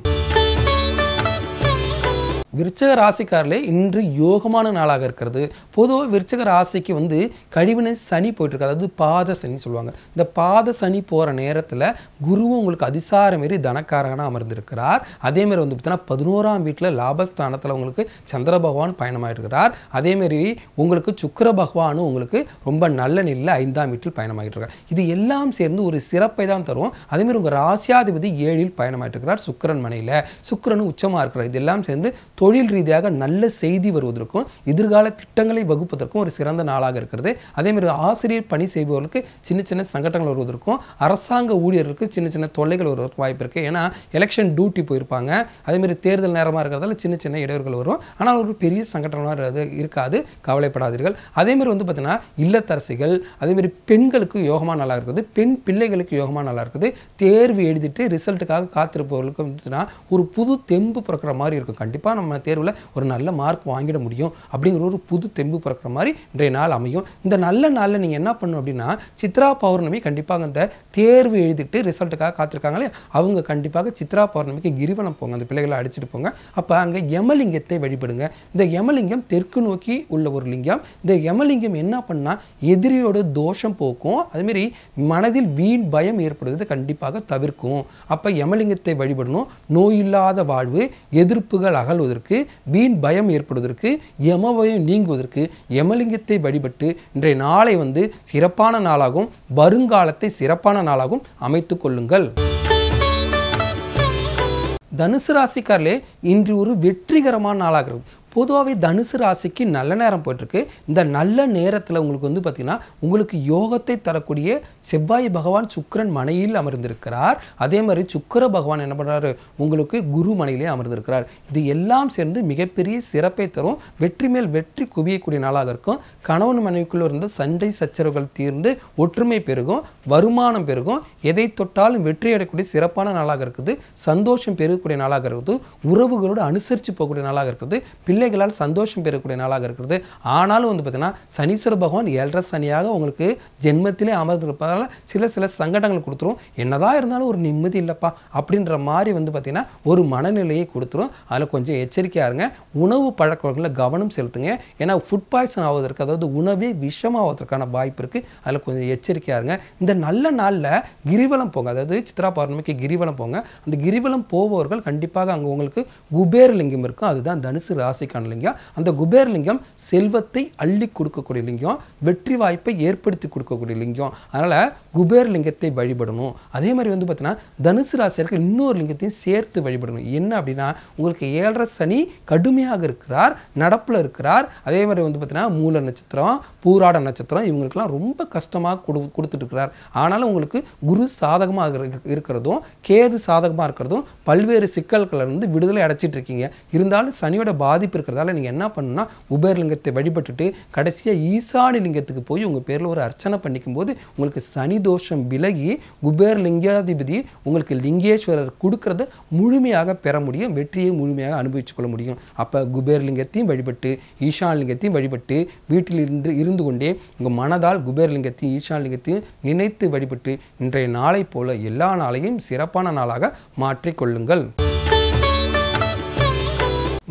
விருச்சக ராசிக்காரர்களே, இன்று யோகமான நாளாக இருக்கிறது. பொதுவாக விருச்சக ராசிக்கு வந்து கழிவினை சனி போயிட்டுருக்கு, அதாவது பாத சனி சொல்லுவாங்க. இந்த பாத சனி போகிற நேரத்தில் குருவும் உங்களுக்கு அதிசாரம் மாரி தனக்காரகனாக அமர்ந்திருக்கிறார். அதேமாதிரி வந்து பார்த்தீங்கன்னா 11ஆம் வீட்டில் லாபஸ்தானத்தில் உங்களுக்கு சந்திர பகவான் பயணமாகிட்டு. அதேமாரி உங்களுக்கு சுக்கிர பகவானும் உங்களுக்கு ரொம்ப நல்ல நிலையில் 5ஆம் வீட்டில் பயணமாகிட்டு இருக்கார். இது எல்லாம் சேர்ந்து ஒரு சிறப்பை தான் தரும். அதேமாதிரி உங்கள் ராசியாதிபதி 7இல் பயணமாகிட்டு இருக்கிறார், சுக்கிரன் மனையில். சுக்கிரனும் உச்சமாக இருக்கிறார். இதெல்லாம் சேர்ந்து தொழில் ரீதியாக நல்ல செய்தி வருவதற்கும் எதிர்கால திட்டங்களை வகுப்பதற்கும் ஒரு சிறந்த நாளாக இருக்கிறது. அதேமாதிரி ஆசிரியர் பணி செய்பவர்களுக்கு சின்ன சின்ன சங்கடங்கள் வருவதற்கும், அரசாங்க ஊழியர்களுக்கு சின்ன சின்ன தொல்லைகள் வருவதற்கு வாய்ப்பு இருக்குது. ஏன்னா எலெக்ஷன் டியூட்டி போயிருப்பாங்க. அதேமாதிரி தேர்தல் நேரமாக இருக்கிறதால சின்ன சின்ன இடையூறுகள் வரும். ஆனால் ஒரு பெரிய சங்கடமாக இருக்காது, கவலைப்படாதீர்கள். அதேமாதிரி வந்து பார்த்தீங்கன்னா இல்லத்தரசிகள், அதேமாதிரி பெண்களுக்கு யோகமான நாளாக இருக்குது, பெண் பிள்ளைகளுக்கு யோகமான நாளாக இருக்குது. தேர்வு எழுதிட்டு ரிசல்ட்டுக்காக காத்திருப்பவர்களுக்கு வந்துட்டுனா ஒரு புது தெம்பு பிறக்கிற மாதிரி இருக்கும். கண்டிப்பாக நம்ம தேர்வில் ஒரு நல்ல மார்க் வாங்கிட முடியும் அப்படிங்கிற ஒரு புது தெம்பு பிறக்கிற மாதிரி இன்றைய நாள் அமையும். இந்த நல்ல நாளில் நீங்கள் என்ன பண்ணணும் அப்படின்னா சித்ரா பௌர்ணமி கண்டிப்பாக அந்த தேர்வு எழுதிட்டு ரிசல்ட்டுக்காக காத்திருக்காங்களே அவங்க கண்டிப்பாக சித்ரா பௌர்ணமிக்கு கிரிவலம் போங்க, அந்த பிள்ளைகளை அடிச்சுட்டு போங்க. அப்போ அங்கே யமலிங்கத்தை வழிபடுங்க. இந்த யமலிங்கம் தெற்கு நோக்கி உள்ள ஒரு லிங்கம். இந்த யமலிங்கம் என்ன பண்ணால் எதிரியோட தோஷம் போக்கும், அதுமாரி மனதில் வீண் பயம் ஏற்படுவது கண்டிப்பாக தவிர்க்கும். அப்போ யமலிங்கத்தை வழிபடணும். நோயில்லாத வாழ்வு, எதிர்ப்புகள் அகழ்வதற்கு, வீண் பயம் ஏற்படுவதற்கு, யம பயம் நீங்குவதற்கு யமலிங்கத்தை வழிபட்டு இன்றைய நாளை வந்து சிறப்பான நாளாகவும் வருங்காலத்தை சிறப்பான நாளாகவும் அமைத்துக் கொள்ளுங்கள். தனுசு ராசிக்காரர்களே, இன்று ஒரு வெற்றிகரமான நாளாகிறது. பொதுவாகவே தனுசு ராசிக்கு நல்ல நேரம் போயிட்டுருக்கு. இந்த நல்ல நேரத்தில் உங்களுக்கு வந்து பார்த்திங்கன்னா உங்களுக்கு யோகத்தை தரக்கூடிய செவ்வாய் பகவான் சுக்கிரன் மனையில் அமர்ந்திருக்கிறார். அதே மாதிரி சுக்கிர பகவான் என்ன பண்ணுறாரு, உங்களுக்கு குரு மனையிலே அமர்ந்திருக்கிறார். இது எல்லாம் சேர்ந்து மிகப்பெரிய சிறப்பை தரும். வெற்றி மேல் வெற்றி குவியக்கூடிய நாளாக இருக்கும். கணவன் மனைவிக்குள்ள இருந்த சண்டை சச்சரவுகள் தீர்ந்து ஒற்றுமை பெருகும், வருமானம் பெருகும், எதை தொட்டாலும் வெற்றி அடையக்கூடிய சிறப்பான நாளாக இருக்குது. சந்தோஷம் பெருகக்கூடிய நாளாக இருக்குது. உறவுகளோடு அனுசரித்து போகக்கூடிய நாளாக இருக்குது. பிள்ளைகள் பிள்ளைகளால் சந்தோஷம் பெறக்கூடிய நாளாக இருக்கிறது. ஆனாலும் வந்து பார்த்தீங்கன்னா சனீஸ்வர பகவான் 7.5 சனியாக உங்களுக்கு ஜென்மத்திலே அமர்ந்திருப்பதால் சில சங்கடங்கள் கொடுத்துரும். என்னதான் இருந்தாலும் ஒரு நிம்மதி இல்லைப்பா அப்படின்ற மாதிரி வந்து பார்த்தீங்கன்னா ஒரு மனநிலையை கொடுத்துரும். அதில் கொஞ்சம் எச்சரிக்கையாக இருங்க. உணவு பழக்கங்களில் கவனம் செலுத்துங்க. ஏன்னா ஃபுட் பாய்சன் ஆவதற்கு, அதாவது உணவே விஷமாவதற்கான வாய்ப்பு இருக்குது. அதில் கொஞ்சம் எச்சரிக்கையாக இருங்க. இந்த நல்ல நாளில் கிரிவலம் போங்க. அதாவது சித்ரா பௌர்ணமிக்கு கிரிவலம் போங்க. அந்த கிரிவலம் போபவர்கள் கண்டிப்பாக அங்கே உங்களுக்கு குபேரலிங்கம் இருக்கும். அதுதான் தனுசு ராசிக்கான லிங்கம். அந்த குபேரலிங்கம் செல்வத்தை அள்ளி கொடுக்கக்கூடிய லிங்கம், வெற்றி வாய்ப்பை ஏற்படுத்தி கொடுக்கக்கூடிய லிங்கம். அதனால் குபேரலிங்கத்தை வழிபடணும். அதே மாதிரி வந்து பார்த்தீங்கன்னா தனுசு ராசியர்கள் இன்னொரு லிங்கத்தையும் சேர்த்து வழிபடணும். என்ன அப்படின்னா உங்களுக்கு 7.5 சனி கடுமையாக இருக்கிறார், நடப்பில் இருக்கிறார். அதே மாதிரி வந்து பார்த்தீங்கன்னா மூல நட்சத்திரம், பூராட நட்சத்திரம் இவங்களுக்கெல்லாம் ரொம்ப கஷ்டமாக கொடுத்துட்டு இருக்கிறார். ஆனாலும் உங்களுக்கு குரு சாதகமாக இருக்கிறதும் கேது சாதகமாக இருக்கிறதும் பல்வேறு சிக்கல்களை வந்து விடுதலை அடைச்சிட்டு இருக்கீங்க. இருந்தாலும் சனியோட பாதிப்பு இருக்கிறதால நீங்கள் என்ன பண்ணணும்னா குபேரலிங்கத்தை வழிபட்டுட்டு கடைசியாக ஈசானி லிங்கத்துக்கு போய் உங்கள் பேரில் ஒரு அர்ச்சனை பண்ணிக்கும் போது உங்களுக்கு சனி தோஷம் விலகி குபேரலிங்காதிபதி உங்களுக்கு லிங்கேஸ்வரர் கொடுக்கறத முழுமையாக பெற முடியும், வெற்றியை முழுமையாக அனுபவிச்சு கொள்ள முடியும். அப்போ குபேரலிங்கத்தையும் வழிபட்டு ஈசான் லிங்கத்தையும் வழிபட்டு வீட்டில் இருந்து கொண்டே உங்கள் மனதால் குபேரலிங்கத்தையும் ஈசான் லிங்கத்தையும் நினைத்து வழிபட்டு இன்றைய நாளை போல எல்லா நாளையும் சிறப்பான நாளாக மாற்றிக்கொள்ளுங்கள்.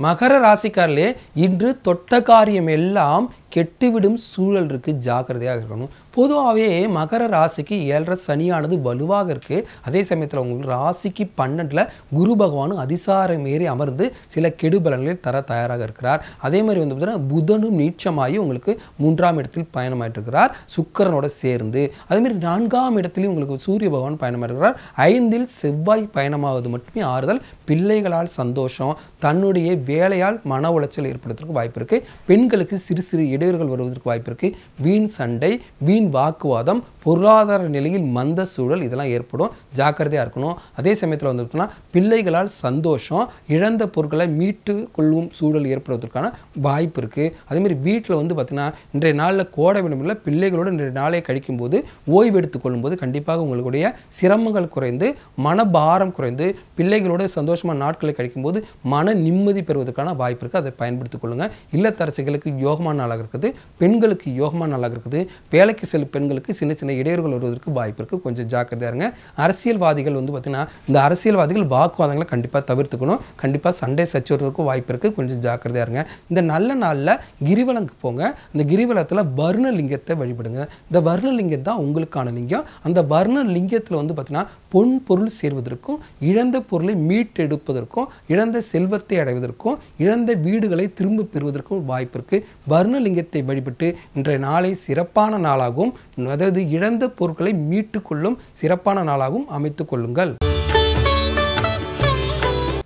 மகர ராசிக்காரர்களே, இன்று தொட்ட காரியம் எல்லாம் கெட்டுவிடும் சூழல் இருக்குது, ஜாக்கிரதையாக இருக்கணும். பொதுவாகவே மகர ராசிக்கு 7.5 சனியானது வலுவாக இருக்குது. அதே சமயத்தில் உங்களுக்கு ராசிக்கு 12 குரு பகவானும் அதிசாரம் ஏறி அமர்ந்து சில கெடுபலன்களை தர தயாராக இருக்கிறார். அதே மாதிரி வந்து பார்த்தீங்கன்னா புதனும் நீச்சமாகி உங்களுக்கு 3ஆம் இடத்தில் பயணமாயிட்டு இருக்கிறார் சுக்கிரனோட சேர்ந்து. அதேமாதிரி 4ஆம் இடத்துலையும் உங்களுக்கு சூரிய பகவான் பயணமாக இருக்கிறார். 5இல் செவ்வாய் பயணமாவது மட்டுமே ஆறுதல். பிள்ளைகளால் சந்தோஷம், தன்னுடைய வேலையால் மன உளைச்சல் ஏற்படுவதற்கு வாய்ப்பு இருக்குது. பெண்களுக்கு சிறு சிறு இடையூறுகள் வருவதற்கு வாய்ப்பு இருக்குது. வீண் சண்டை, வீண் வாக்குவாதம், பொருளாதார நிலையில் மந்த சூழல் இதெல்லாம் ஏற்படும், ஜாக்கிரதையாக இருக்கணும். அதே சமயத்தில் வந்துட்டுனா பிள்ளைகளால் சந்தோஷம், இழந்த பொருட்களை மீட்டு கொள்ளும் சூழல் ஏற்படுவதற்கான வாய்ப்பு இருக்குது. அதேமாதிரி வீட்டில் வந்து பார்த்திங்கன்னா இன்றைய நாளில் கோடை விடுமுறையில் பிள்ளைகளோடு இன்றைய நாளை கழிக்கும்போது ஓய்வு எடுத்து கொள்ளும்போது கண்டிப்பாக உங்களுடைய சிரமங்கள் குறைந்து மனபாரம் குறைந்து பிள்ளைகளோடு சந்தோஷமான நாட்களை கழிக்கும்போது மன நிம்மதி பெறுவதற்கான வாய்ப்பு இருக்குது. அதை பயன்படுத்திக் கொள்ளுங்கள். இல்லத்தரசிகளுக்கு யோகமான நாளாக இருக்குது, பெண்களுக்கு யோகமான நாளாக இருக்குது. வேலைக்கு செல்லும் பெண்களுக்கு சின்ன சின்ன இடையூறுகள் வருவதற்கு வாய்ப்பு இருக்குது, கொஞ்சம் ஜாக்கிரதையாக இருங்க. அரசியல்வாதிகள் வந்து பார்த்திங்கன்னா இந்த அரசியல்வாதிகள் வாக்குவாதங்களை கண்டிப்பாக தவிர்த்துக்கணும். கண்டிப்பாக சண்டை சச்சரவுக்கும் வாய்ப்பு இருக்குது, கொஞ்சம் ஜாக்கிரதையாக இருங்க. இந்த நல்ல நாளில் கிரிவலத்துக்கு போங்க. இந்த கிரிவலத்தில் வர்ணலிங்கத்தை வழிபடுங்க. இந்த வர்ணலிங்கம் தான் உங்களுக்கான லிங்கம். அந்த வர்ணலிங்கத்தில் வந்து பார்த்திங்கன்னா பொன் பொருள் சேர்வதற்கும், இழந்த பொருளை மீட்டெடுப்பதற்கும், இழந்த செல்வத்தை அடைவதற்கும், இழந்த வீடுகளை திரும்ப பெறுவதற்கும் வாய்ப்பு இருக்குது. வர்ணலிங்கத்தை வழிபட்டு இன்றைய நாளை சிறப்பான நாளாகவும், அதாவது இழந்த பொருட்களை மீட்டு கொள்ளும் சிறப்பான நாளாகவும் அமைத்துக் கொள்ளுங்கள்.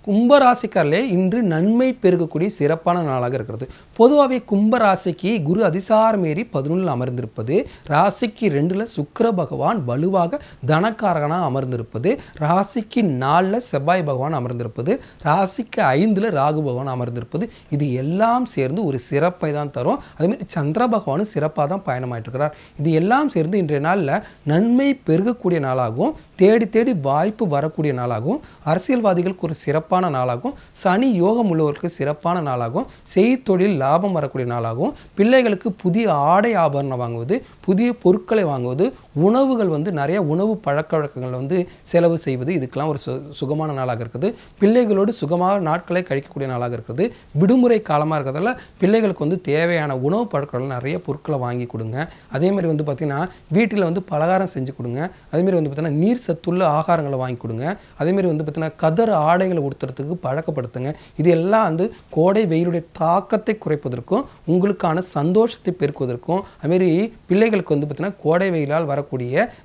கும்பராசிக்காரர்களே, இன்று நன்மை பெருகக்கூடிய சிறப்பான நாளாக இருக்கிறது. பொதுவாகவே கும்பராசிக்கு குரு அதிசாரம் ஏறி 11 அமர்ந்திருப்பது, ராசிக்கு 2 சுக்கிர பகவான் வலுவாக தனக்காரகனாக அமர்ந்திருப்பது, ராசிக்கு 4 செவ்வாய் பகவான் அமர்ந்திருப்பது, ராசிக்கு 5 ராகு பகவான் அமர்ந்திருப்பது, இது எல்லாம் சேர்ந்து ஒரு சிறப்பை தான் தரும். அதேமாதிரி சந்திர பகவானும் சிறப்பாக தான் பயணமாயிட்டு இருக்கிறார். இது எல்லாம் சேர்ந்து இன்றைய நாளில் நன்மை பெருகக்கூடிய நாளாகவும், தேடி தேடி வாய்ப்பு வரக்கூடிய நாளாகவும், அரசியல்வாதிகளுக்கு ஒரு சிறப்பான நாளாகும், சனி யோகம் உள்ளவருக்கு சிறப்பான நாளாகும், செய்தொழில் லாபம் வரக்கூடிய நாளாகும், பிள்ளைகளுக்கு புதிய ஆடை ஆபரணம் வாங்குவது, புதிய பொருட்களை வாங்குவது, உணவுகள் வந்து நிறைய உணவு பழக்க வழக்கங்கள் வந்து செலவு செய்வது, இதுக்கெல்லாம் ஒரு சுகமான நாளாக இருக்குது. பிள்ளைகளோடு சுகமாக நாட்களை கழிக்கக்கூடிய நாளாக இருக்குது. விடுமுறை காலமாக இருக்கிறதால பிள்ளைகளுக்கு வந்து தேவையான உணவு பழக்கங்கள் நிறைய பொருட்களை வாங்கி கொடுங்க. அதேமாதிரி வந்து பார்த்திங்கன்னா வீட்டில் வந்து பலகாரம் செஞ்சு கொடுங்க. அதேமாதிரி வந்து பார்த்திங்கன்னா நீர் சத்துள்ள ஆகாரங்களை வாங்கி கொடுங்க. அதேமாதிரி வந்து பார்த்திங்கன்னா கதர் ஆடைகளை உடுத்துறதுக்கு பழக்கப்படுத்துங்க. இது எல்லாம் வந்து கோடை வெயிலுடைய தாக்கத்தை குறைப்பதற்கும் உங்களுக்கான சந்தோஷத்தை பெருக்குவதற்கும், அதுமாரி பிள்ளைகளுக்கு வந்து பார்த்திங்கன்னா கோடை வெயிலால் வரக்கூடிய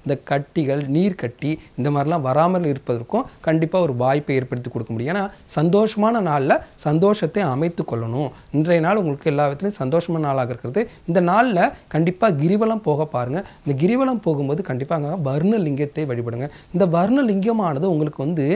இந்த கட்டிகள், நீர் கட்டி இந்த மாதிரிலாம் வராமல் இருப்பதற்கும் கண்டிப்பாக ஒரு வாய்ப்பை ஏற்படுத்தி கொடுக்க முடியும். ஏன்னா சந்தோஷமான நாளில் சந்தோஷத்தை அமைத்து கொள்ளணும். இன்றைய நாள் உங்களுக்கு எல்லா விதத்திலையும் சந்தோஷமான நாளாக இருக்கிறது. இந்த நாளில் கண்டிப்பாக கிரிவலம் போக பாருங்கள். இந்த கிரிவலம் போகும்போது கண்டிப்பாக வர்ணலிங்கத்தை வழிபடுங்க. இந்த வர்ணலிங்கமானது உங்களுக்கு வந்து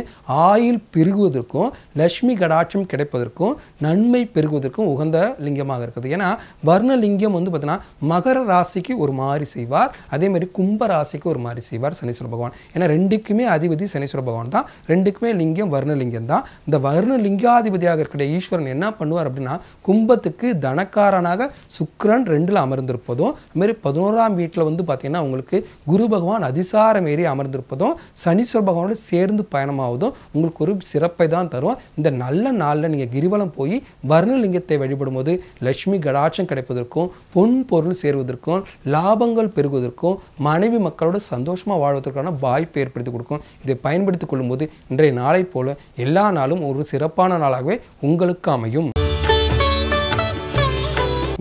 ஆயுள் பெருகுவதற்கும் பெறுவதற்கும் லட்சுமி கடாட்சம் கிடைப்பதற்கும் நன்மை பெருகுவதற்கும் உகந்த லிங்கமாக இருக்குது. ஏன்னா வர்ணலிங்கம் வந்து பார்த்தீங்கன்னா மகர ராசிக்கு ஒரு மாதிரி செய்வார், அதே மாதிரி கும்ப ராசிக்கு ஒரு மாதிரி செய்வார் சனீஸ்வர பகவான். ஏன்னா ரெண்டுக்குமே அதிபதி சனீஸ்வர பகவான் தான், ரெண்டுக்குமே லிங்கம் வர்ணலிங்கம் தான். இந்த வர்ணலிங்காதிபதியாக இருக்கிற ஈஸ்வரன் என்ன பண்ணுவார் அப்படின்னா கும்பத்துக்கு தனக்காரனாக சுக்கிரன் 2ல் அமர்ந்திருப்பதும், அதுமாதிரி 11ஆம் வீட்டில் வந்து பார்த்தீங்கன்னா உங்களுக்கு குரு பகவான் அதிசாரம் ஏறி அமர்ந்திருப்பதும் சனீஸ்வர பகவானோடு சேர்ந்து பயணமாவதும் உங்களுக்கு ஒரு சிறப்பை தான் தரும். இந்த நல்ல நாளில் நீங்கள் கிரிவலம் போய் வர்ணலிங்கத்தை வழிபடும் போது லட்சுமி கடாட்சம் கிடைப்பதற்கும் பொன் பொருள் சேருவதற்கும் லாபங்கள் பெருகுவதற்கும் மனைவி மக்களோடு சந்தோஷமாக வாழ்வதற்கான வாய்ப்பை ஏற்படுத்தி கொடுக்கும். இதை பயன்படுத்திக் கொள்ளும்போது இன்றைய நாளை போல எல்லா நாளும் ஒரு சிறப்பான நாளாகவே உங்களுக்கு அமையும்.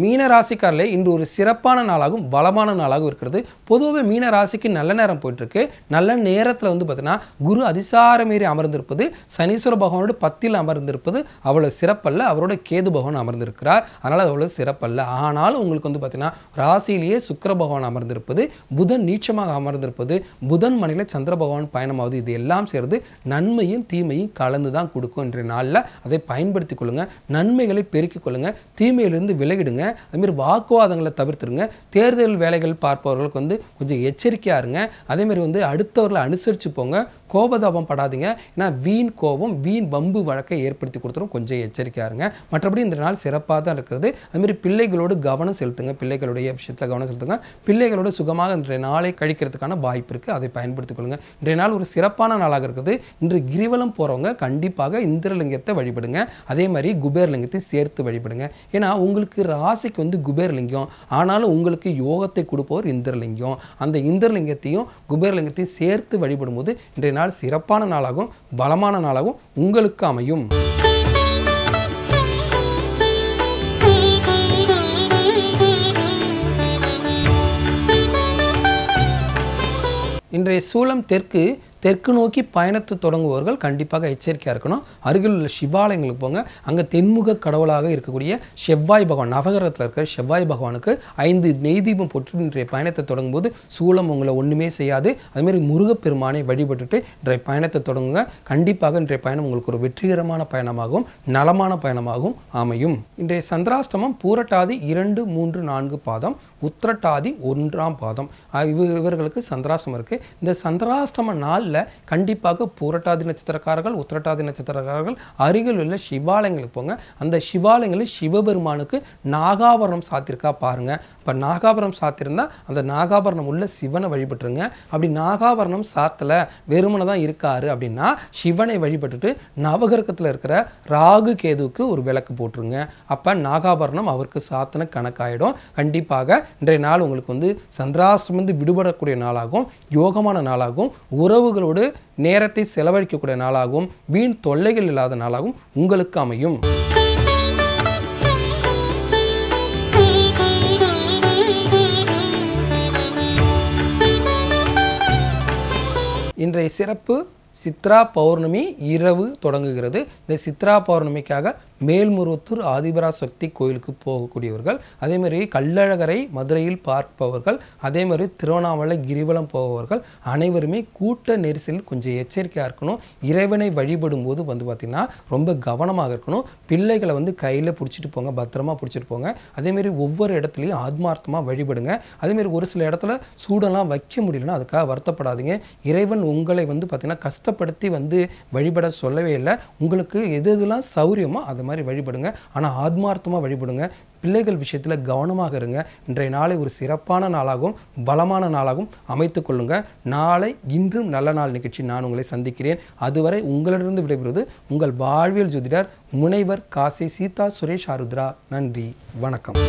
மீன ராசிக்காரிலே இன்று ஒரு சிறப்பான நாளாகவும் பலமான நாளாகவும் இருக்கிறது. பொதுவாக மீன ராசிக்கு நல்ல நேரம் போயிட்டுருக்கு. நல்ல நேரத்தில் வந்து பார்த்தீங்கன்னா குரு அதிசாரம் ஏறி அமர்ந்திருப்பது, சனீஸ்வர பகவானோட 10ல் அமர்ந்திருப்பது அவ்வளோ சிறப்பல்ல. அவரோட கேது பகவான் அமர்ந்திருக்கிறார், அதனால் அவ்வளோ சிறப்பல்ல. ஆனாலும் உங்களுக்கு வந்து பார்த்தீங்கன்னா ராசியிலேயே சுக்கிர பகவான் அமர்ந்திருப்பது, புதன் நீச்சமாக அமர்ந்திருப்பது, புதன் மனையில் சந்திர பகவான் பயணமாவது, இது எல்லாம் சேர்ந்து நன்மையும் தீமையும் கலந்து தான் கொடுக்கும். இன்றைய நாளில் அதை பயன்படுத்திக் கொள்ளுங்கள், நன்மைகளை பெருக்கிக் கொள்ளுங்கள், தீமையிலிருந்து விலகிடுங்க. அதுமாரி வாக்குவாதங்களை தவிர்த்துருங்க. தேர்தல் வேலைகள் பார்ப்பவர்களுக்கு வந்து கொஞ்சம் எச்சரிக்கையாக இருங்க. அதேமாதிரி வந்து அடுத்தவர்களை அனுசரித்து போங்க, கோபதாபம் படாதீங்க. ஏன்னா வீண் கோபம் வீண் வம்பு வழக்கை ஏற்படுத்தி கொடுத்துரும், கொஞ்சம் எச்சரிக்கையாக இருங்க. மற்றபடி இந்த நாள் சிறப்பாக தான் இருக்கிறது. அதுமாரி பிள்ளைகளோடு கவனம் செலுத்துங்க, பிள்ளைகளுடைய விஷயத்தில் கவனம் செலுத்துங்க. பிள்ளைகளோடு சுகமாக இன்றைய நாளை கழிக்கிறதுக்கான வாய்ப்பு இருக்குது, அதை பயன்படுத்திக் கொள்ளுங்கள். இன்றைய நாள் ஒரு சிறப்பான நாளாக இருக்குது. இன்று கிரிவலம் போகிறவங்க கண்டிப்பாக இந்திரலிங்கத்தை வழிபடுங்க, அதே மாதிரி குபேரலிங்கத்தை சேர்த்து வழிபடுங்க. ஏன்னா உங்களுக்கு ராசிக்கு வந்து குபேரலிங்கம், ஆனாலும் உங்களுக்கு யோகத்தை கொடுப்பவர் இந்திரலிங்கம். அந்த இந்திரலிங்கத்தையும் குபேரலிங்கத்தையும் சேர்த்து வழிபடும் போது இன்றைய நாள் சிறப்பான நாளாகவும் பலமான நாளாகவும் உங்களுக்கு அமையும். இன்றைய சூலம் தெற்கு நோக்கி பயணத்தை தொடங்குபவர்கள் கண்டிப்பாக எச்சரிக்கையாக இருக்கணும். அருகில் உள்ள சிவாலயங்களுக்கு போங்க, அங்கே தென்முக கடவுளாக இருக்கக்கூடிய செவ்வாய் பகவான், நவகிரகத்தில் இருக்கிற செவ்வாய் பகவானுக்கு 5 நெய் தீபம் போட்டு இன்றைய பயணத்தை தொடங்கும்போது சூலம் உங்களை ஒன்றுமே செய்யாது. அதுமாரி முருகப்பெருமானை வழிபட்டுட்டு இன்றைய பயணத்தை தொடங்குங்க. கண்டிப்பாக இன்றைய பயணம் உங்களுக்கு ஒரு வெற்றிகரமான பயணமாகவும் நலமான பயணமாகவும் அமையும். இன்றைய சந்திராஷ்டமம் பூரட்டாதி 2, 3, 4 பாதம், உத்திரட்டாதி 1ஆம் பாதம், இவர்களுக்கு சந்திராஷ்டமம் இருக்குது. இந்த சந்திராஷ்டம நாள் கண்டிப்பாக பூரட்டாதி நட்சத்திரக்காரர்கள் உத்திரட்டாதி நட்சத்திரக்காரர்கள் அருகில் உள்ள சிவாலயங்களுக்கு போங்க. அந்த சிவாலயங்களில் சிவபெருமானுக்கு நாகாபரணம் சாத்திருக்கா பாருங்க. இப்போ நாகாபரணம் சாத்திருந்தா அந்த நாகாபரணம் உள்ள சிவனை வழிபட்டுருங்க. அப்படி நாகாபரணம் சாத்தல வெறுமனை தான் இருக்காரு அப்படின்னா சிவனை வழிபட்டுட்டு நவகிரகத்தில் இருக்கிற ராகு கேதுவுக்கு ஒரு விளக்கு போட்டுருங்க. அப்போ நாகாபரணம் அவருக்கு சாத்தின கணக்காயிடும். கண்டிப்பாக இன்றைய நாள் உங்களுக்கு வந்து சந்திராஷ்டமம் வந்து விடுபடக்கூடிய நாளாகவும் யோகமான நாளாகவும் உறவுகளோடு நேரத்தை செலவழிக்கக்கூடிய நாளாகவும் வீண் தொல்லைகள் இல்லாத நாளாகவும் உங்களுக்கு அமையும். இன்றைய சிறப்பு சித்ரா பௌர்ணமி இரவு தொடங்குகிறது. இந்த சித்ரா பௌர்ணமிக்காக மேல்மருவத்தூர் ஆதிபராசக்தி கோயிலுக்கு போகக்கூடியவர்கள், அதேமாதிரி கள்ளழகரை மதுரையில் பார்ப்பவர்கள், அதேமாதிரி திருவண்ணாமலை கிரிவலம் போபவர்கள் அனைவருமே கூட்ட நெரிசலில் கொஞ்சம் எச்சரிக்கையாக இருக்கணும். இறைவனை வழிபடும் போது வந்து பார்த்திங்கன்னா ரொம்ப கவனமாக இருக்கணும். பிள்ளைகளை வந்து கையில் பிடிச்சிட்டு போங்க, பத்திரமா பிடிச்சிட்டு போங்க. அதேமாரி ஒவ்வொரு இடத்துலையும் ஆத்மார்த்தமாக வழிபடுங்க. அதேமாரி ஒரு சில இடத்துல சூடெல்லாம் வைக்க முடியலன்னா அதுக்காக வருத்தப்படாதீங்க. இறைவன் உங்களை வந்து பார்த்திங்கன்னா கஷ்டப்படுத்தி வந்து வழிபட சொல்லவே இல்லை. உங்களுக்கு எது எதுலாம் சௌரியமோ அது மாதிரி வழிபடுங்க. ஆனால் ஆத்மார்த்தமாக வழிபடுங்க. பிள்ளைகள் விஷயத்தில் கவனமாக இருங்க. இன்றைய நாளை ஒரு சிறப்பான நாளாகவும் பலமான நாளாகவும் அமைத்துக் கொள்ளுங்க. நாளை இன்றும் நல்ல நாள் நிகழ்ச்சி நான் உங்களை சந்திக்கிறேன். அதுவரை உங்களிடமிருந்து விடைபெறுவது உங்கள் வாழ்வியல் ஜோதிடர் முனைவர் காசி சீதா சுரேஷ் ஆருத்ரா. நன்றி, வணக்கம்.